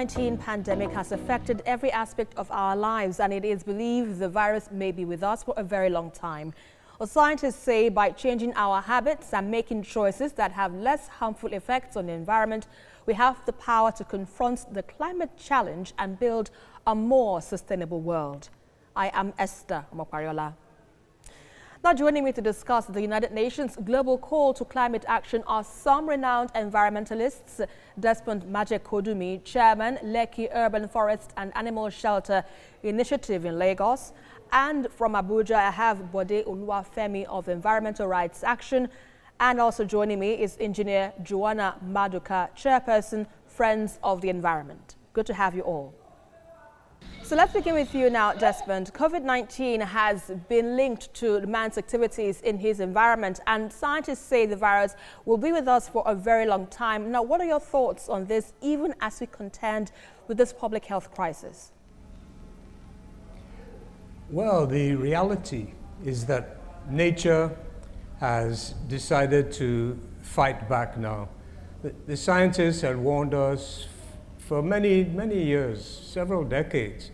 COVID-19 pandemic has affected every aspect of our lives, and it is believed the virus may be with us for a very long time. Well, scientists say by changing our habits and making choices that have less harmful effects on the environment, we have the power to confront the climate challenge and build a more sustainable world. I am Esther Omopariola. Now joining me to discuss the United Nations global call to climate action are some renowned environmentalists: Desmond Majekodunmi, Chairman, Lekki Urban Forest and Animal Shelter Initiative in Lagos. And from Abuja, I have Bode Oluwafemi of Environmental Rights Action. And also joining me is Engineer Joanna Maduka, Chairperson, Friends of the Environment. Good to have you all. So let's begin with you now, Desmond. COVID-19 has been linked to man's activities in his environment, and scientists say the virus will be with us for a very long time. Now, what are your thoughts on this, even as we contend with this public health crisis? Well, the reality is that nature has decided to fight back now. The scientists had warned us for many years, several decades,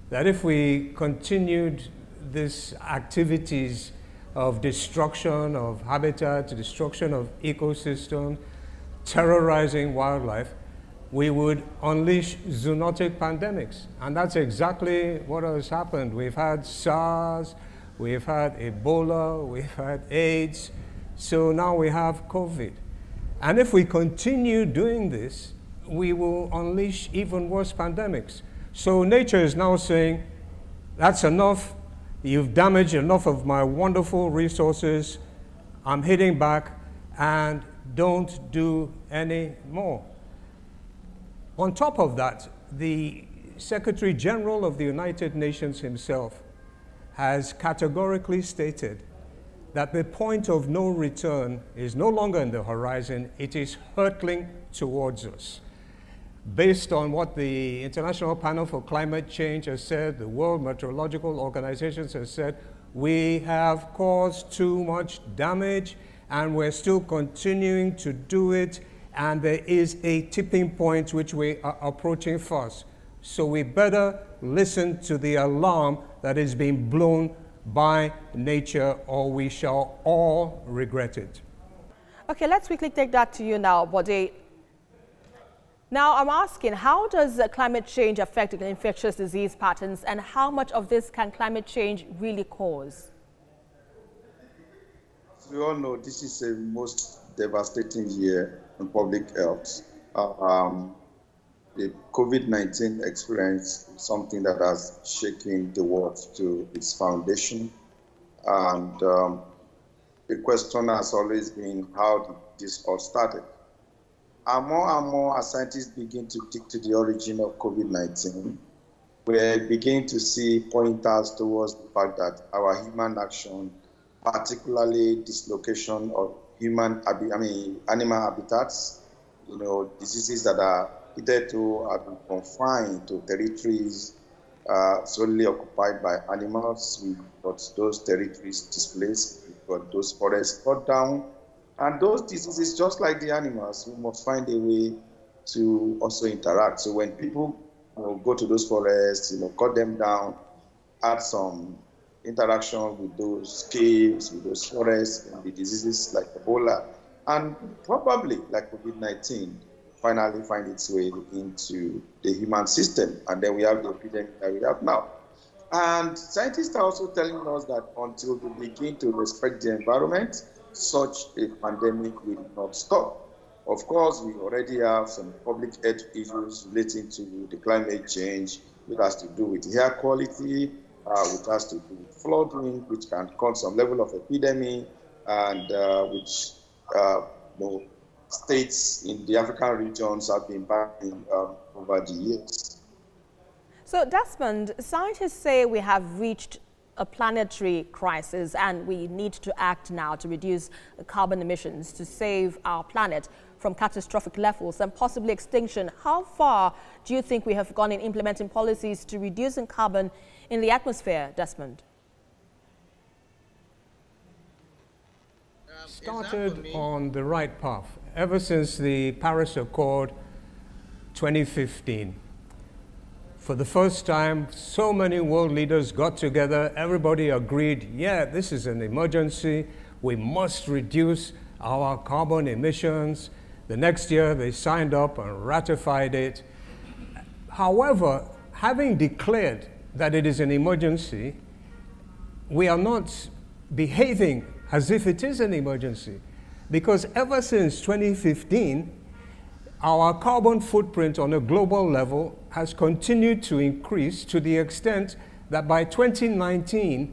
that if we continued these activities of destruction of habitat, destruction of ecosystem, terrorizing wildlife, we would unleash zoonotic pandemics. And that's exactly what has happened. We've had SARS, we've had Ebola, we've had AIDS, so now we have COVID. And if we continue doing this, we will unleash even worse pandemics. So nature is now saying, that's enough. You've damaged enough of my wonderful resources. I'm hitting back, and don't do any more. On top of that, the Secretary General of the United Nations himself has categorically stated that the point of no return is no longer in the horizon, it is hurtling towards us. Based on what the International Panel for Climate Change has said, the World Meteorological Organization has said, we have caused too much damage and we're still continuing to do it, and there is a tipping point which we are approaching fast. So we better listen to the alarm that is being blown by nature, or we shall all regret it. Okay, let's quickly take that to you now, Bode. Now, I'm asking, how does climate change affect infectious disease patterns, and how much of this can climate change really cause? As we all know, this is a most devastating year in public health. The COVID-19 experience is something that has shaken the world to its foundation. And the question has always been, how did this all started? And more as scientists begin to dig to the origin of COVID-19, we begin to see pointers towards the fact that our human action, particularly dislocation of animal habitats, diseases that are either to have been confined to territories solely occupied by animals. We've got those territories displaced, we've got those forests cut down. And those diseases, just like the animals, we must find a way to also interact. So when people go to those forests, cut them down, add some interaction with those caves, with those forests, and the diseases like Ebola, and probably like COVID-19, finally find its way into the human system. And then we have the epidemic that we have now. And scientists are also telling us that until we begin to respect the environment, such a pandemic will not stop. Of course, we already have some public health issues relating to the climate change, which has to do with air quality, which has to do with flooding, which can cause some level of epidemic, and which states in the African regions have been battling over the years. So, Desmond, scientists say we have reached a planetary crisis and we need to act now to reduce carbon emissions to save our planet from catastrophic levels and possibly extinction. How far do you think we have gone in implementing policies to reducing carbon in the atmosphere, Desmond? Started on the right path ever since the Paris Accord 2015. For the first time, so many world leaders got together, everybody agreed, yeah, this is an emergency, we must reduce our carbon emissions. The next year, they signed up and ratified it. However, having declared that it is an emergency, we are not behaving as if it is an emergency. Because ever since 2015, our carbon footprint on a global level has continued to increase to the extent that by 2019,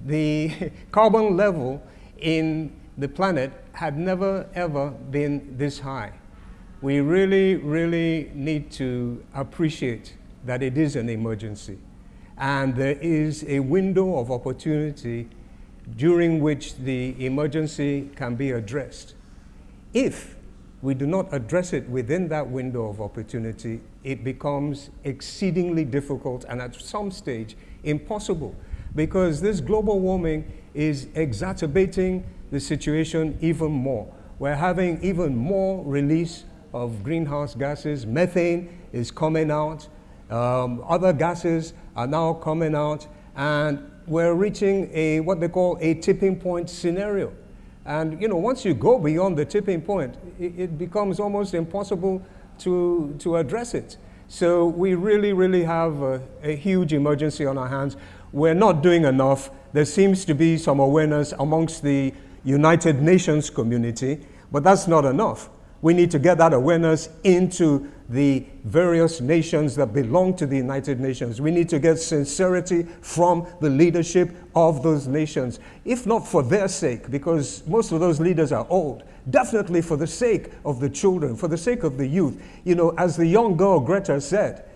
the carbon level in the planet had never, ever been this high. We really, really need to appreciate that it is an emergency. And there is a window of opportunity during which the emergency can be addressed. If we do not address it within that window of opportunity, it becomes exceedingly difficult and at some stage impossible, because this global warming is exacerbating the situation even more. We're having even more release of greenhouse gases. Methane is coming out. Other gases are now coming out, and we're reaching what they call a tipping point scenario. And once you go beyond the tipping point, it becomes almost impossible to address it. So we really, really have a huge emergency on our hands. We're not doing enough. There seems to be some awareness amongst the United Nations community, but that's not enough. We need to get that awareness into the various nations that belong to the United Nations. We need to get sincerity from the leadership of those nations, if not for their sake, because most of those leaders are old, definitely for the sake of the children, for the sake of the youth. As the young girl Greta said,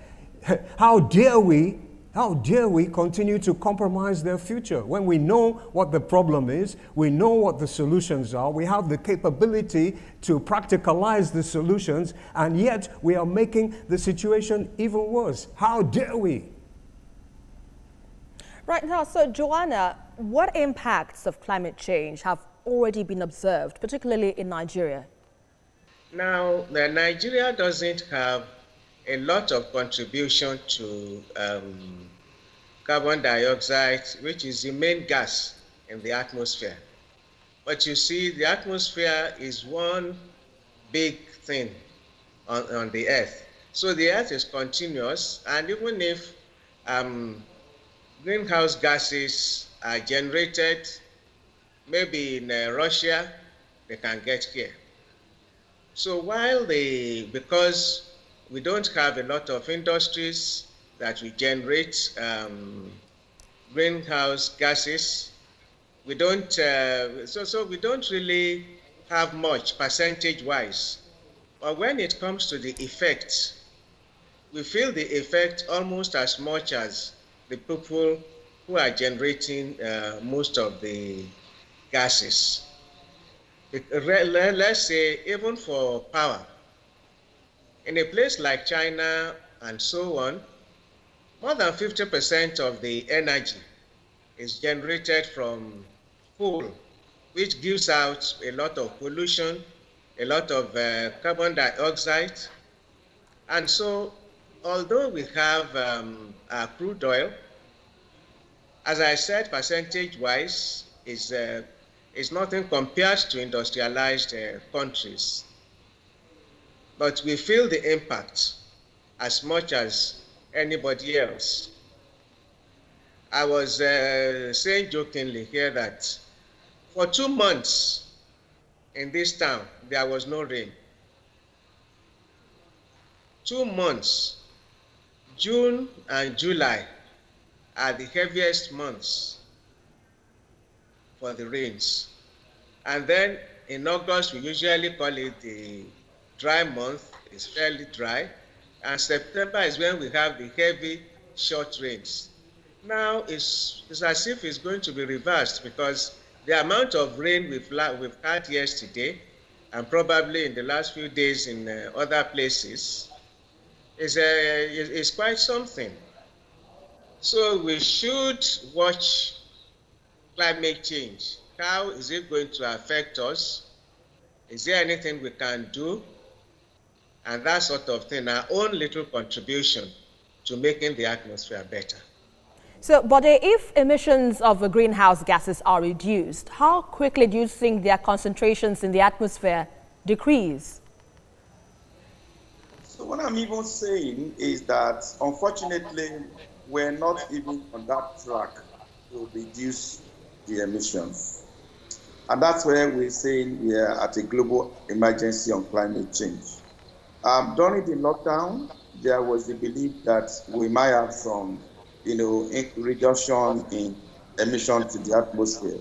how dare we continue to compromise their future when we know what the problem is, we know what the solutions are, we have the capability to practicalize the solutions, and yet we are making the situation even worse. How dare we? Right now, so Joanna, what impacts of climate change have already been observed, particularly in Nigeria? Now, Nigeria doesn't have a lot of contribution to carbon dioxide, which is the main gas in the atmosphere. But you see, the atmosphere is one big thing on the Earth. So the Earth is continuous, and even if greenhouse gases are generated, maybe in Russia, they can get here. So because we don't have a lot of industries that will generate greenhouse gases, we don't, so we don't really have much percentage-wise. But when it comes to the effect, we feel the effect almost as much as the people who are generating most of the gases. Let's say, even for power, in a place like China and so on, more than 50% of the energy is generated from coal, which gives out a lot of pollution, a lot of carbon dioxide. And so, although we have crude oil, as I said, percentage-wise, is nothing compared to industrialized countries. But we feel the impact as much as anybody else. I was saying jokingly here that for 2 months in this town, there was no rain. 2 months, June and July, are the heaviest months for the rains. And then in August, we usually call it the dry month. It's fairly dry. And September is when we have the heavy, short rains. Now, it's as if it's going to be reversed, because the amount of rain we've had yesterday, and probably in the last few days in other places, is quite something. So we should watch climate change. How is it going to affect us? Is there anything we can do? And that sort of thing, our own little contribution to making the atmosphere better. So, Bode, if emissions of greenhouse gases are reduced, how quickly do you think their concentrations in the atmosphere decrease? So what I'm even saying is that, unfortunately, we're not even on that track to reduce the emissions. And that's where we're saying we are at a global emergency on climate change. During the lockdown, there was the belief that we might have some, reduction in emission to the atmosphere.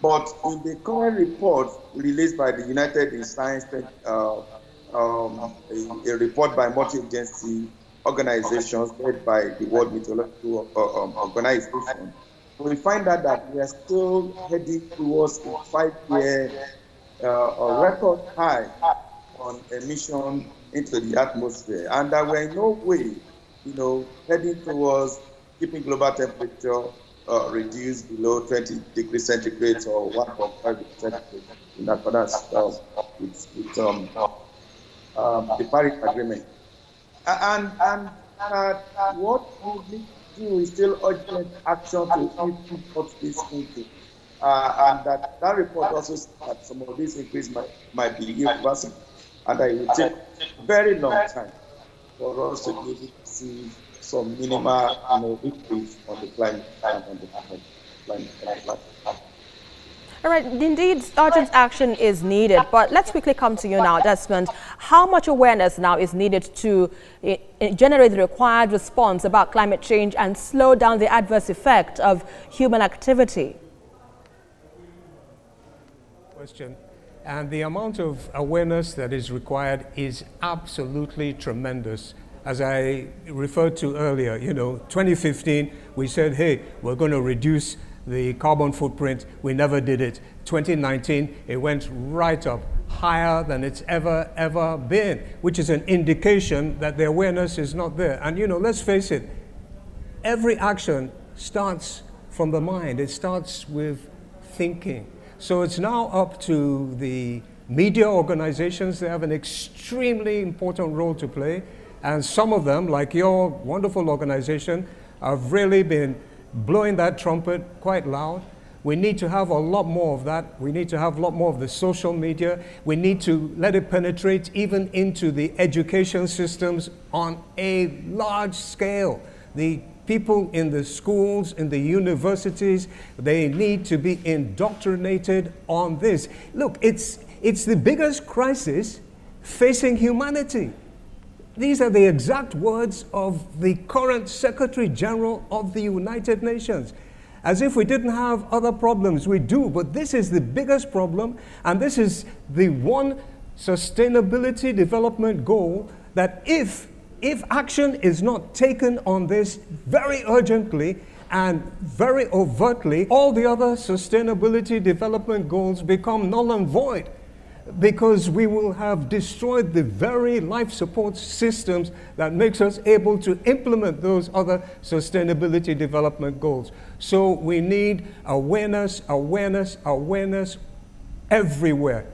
But in the current report released by the United Nations, a report by multi-agency organizations led by the World Meteorological Organization, we find out that we are still heading towards a 5-year record high on emission into the atmosphere, and that we're in no way, heading towards keeping global temperature reduced below 20 degrees centigrade or 1.5 degrees centigrade in accordance with the Paris Agreement. And what we need to do is still urgent action to import this into. And that report also says that some of these increase might be irreversible, and that it will take a very long time for us to be able to see some minimal increase on the climate and on the climate. All right, indeed, urgent action is needed, but let's quickly come to you now, Desmond. How much awareness now is needed to generate the required response about climate change and slow down the adverse effect of human activity? Question. And the amount of awareness that is required is absolutely tremendous. As I referred to earlier, 2015, we said, hey, we're going to reduce the carbon footprint. We never did it. 2019, it went right up, higher than it's ever been, which is an indication that the awareness is not there. And let's face it, every action starts from the mind. It starts with thinking. So it's now up to the media organizations. They have an extremely important role to play. And some of them, like your wonderful organization, have really been blowing that trumpet quite loud. We need to have a lot more of that. We need to have a lot more of the social media. We need to let it penetrate even into the education systems on a large scale. The people in the schools, in the universities, they need to be indoctrinated on this. Look, it's the biggest crisis facing humanity. These are the exact words of the current Secretary General of the United Nations. As if we didn't have other problems. We do, but this is the biggest problem, and this is the one sustainability development goal that if action is not taken on this very urgently and very overtly, all the other sustainability development goals become null and void, because we will have destroyed the very life support systems that makes us able to implement those other sustainability development goals. So we need awareness everywhere.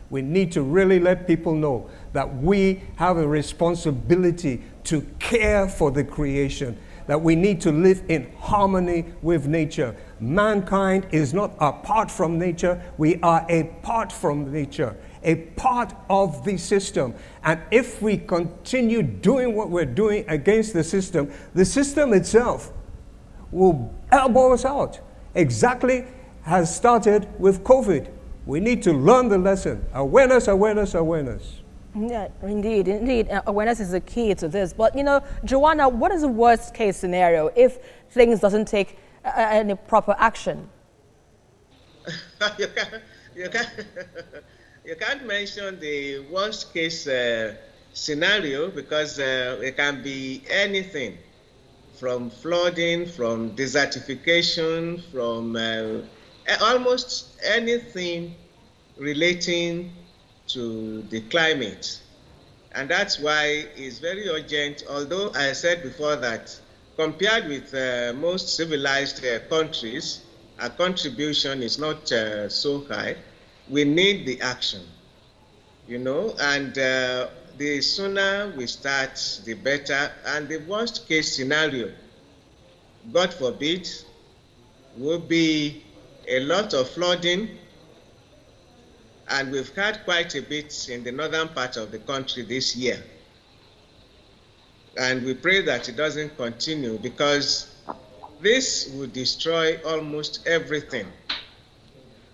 We need to really let people know that we have a responsibility to care for the creation, that we need to live in harmony with nature. Mankind is not apart from nature. We are a part from nature, a part of the system. And if we continue doing what we're doing against the system itself will elbow us out. Exactly has started with COVID. We need to learn the lesson. Awareness. Yeah, indeed. Awareness is the key to this. But, Joanna, what is the worst case scenario if things doesn't take any proper action? You can't mention the worst case scenario, because it can be anything from flooding, from desertification, from almost anything relating to the climate. And that's why it's very urgent, although I said before that compared with most civilized countries, our contribution is not so high. We need the action, and the sooner we start, the better. And the worst case scenario, God forbid, will be a lot of flooding. And we've had quite a bit in the northern part of the country this year. And we pray that it doesn't continue, because this will destroy almost everything.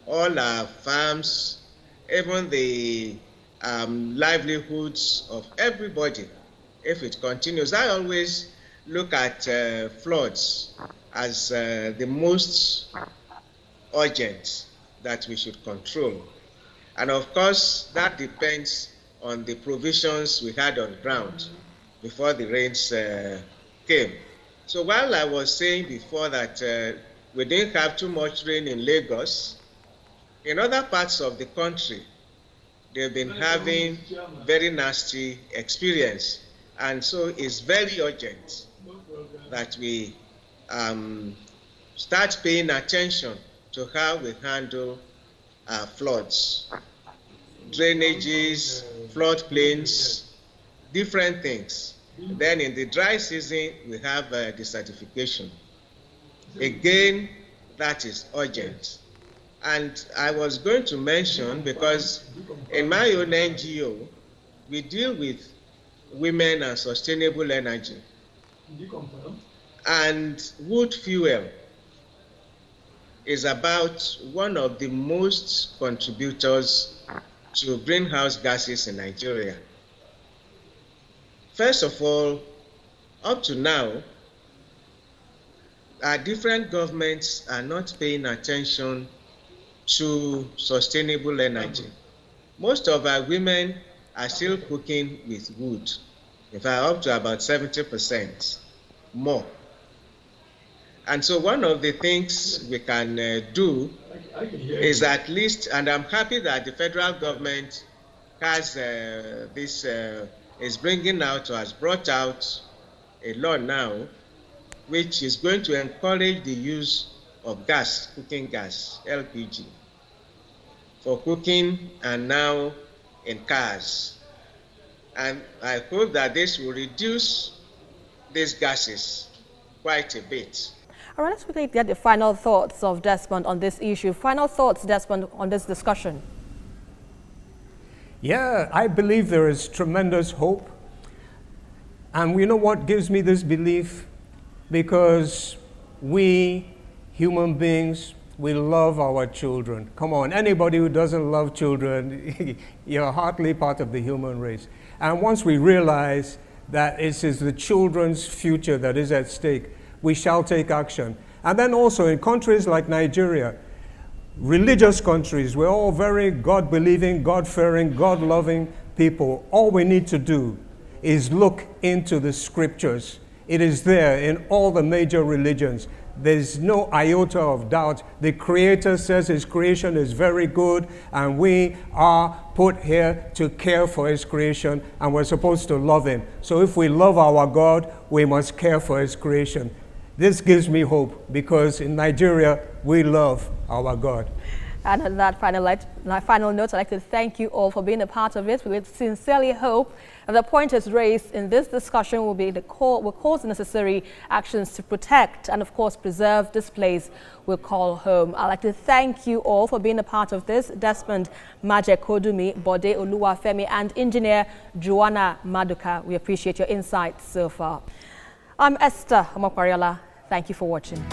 All our farms, even the livelihoods of everybody, if it continues. I always look at floods as the most urgent that we should control. And of course, that depends on the provisions we had on ground before the rains came. So while I was saying before that we didn't have too much rain in Lagos, in other parts of the country, they've been having very nasty experience. And so it's very urgent that we start paying attention to how we handle floods, drainages, floodplains, different things. Then in the dry season, we have desertification. Again, that is urgent. And I was going to mention, because in my own NGO, we deal with women and sustainable energy. And wood fuel is about one of the most contributors to greenhouse gases in Nigeria. First of all, up to now, our different governments are not paying attention to sustainable energy. Most of our women are still cooking with wood, in fact, up to about 70% more. And so one of the things we can do is at least, and I'm happy that the federal government has is bringing out or has brought out a law now which is going to encourage the use of gas, cooking gas, LPG, for cooking and now in cars. And I hope that this will reduce these gases quite a bit. All right, let's quickly get the final thoughts of Desmond on this issue. Final thoughts, Desmond, on this discussion. Yeah, I believe there is tremendous hope. And you know what gives me this belief? Because we, human beings, we love our children. Come on, anybody who doesn't love children, you're hardly part of the human race. And once we realize that it is the children's future that is at stake, we shall take action. And then also in countries like Nigeria, religious countries, we're all very God-believing, God-fearing, God-loving people. All we need to do is look into the scriptures. It is there in all the major religions. There's no iota of doubt. The Creator says His creation is very good, and we are put here to care for His creation, and we're supposed to love Him. So if we love our God, we must care for His creation. This gives me hope, because in Nigeria, we love our God. And on that final note, I'd like to thank you all for being a part of it. We sincerely hope that the pointers raised in this discussion will cause necessary actions to protect and, of course, preserve this place we call home. I'd like to thank you all for being a part of this. Desmond Majekodunmi, Bode Oluwafemi, and engineer Joanna Maduka. We appreciate your insights so far. I'm Esther Omopariola. Thank you for watching.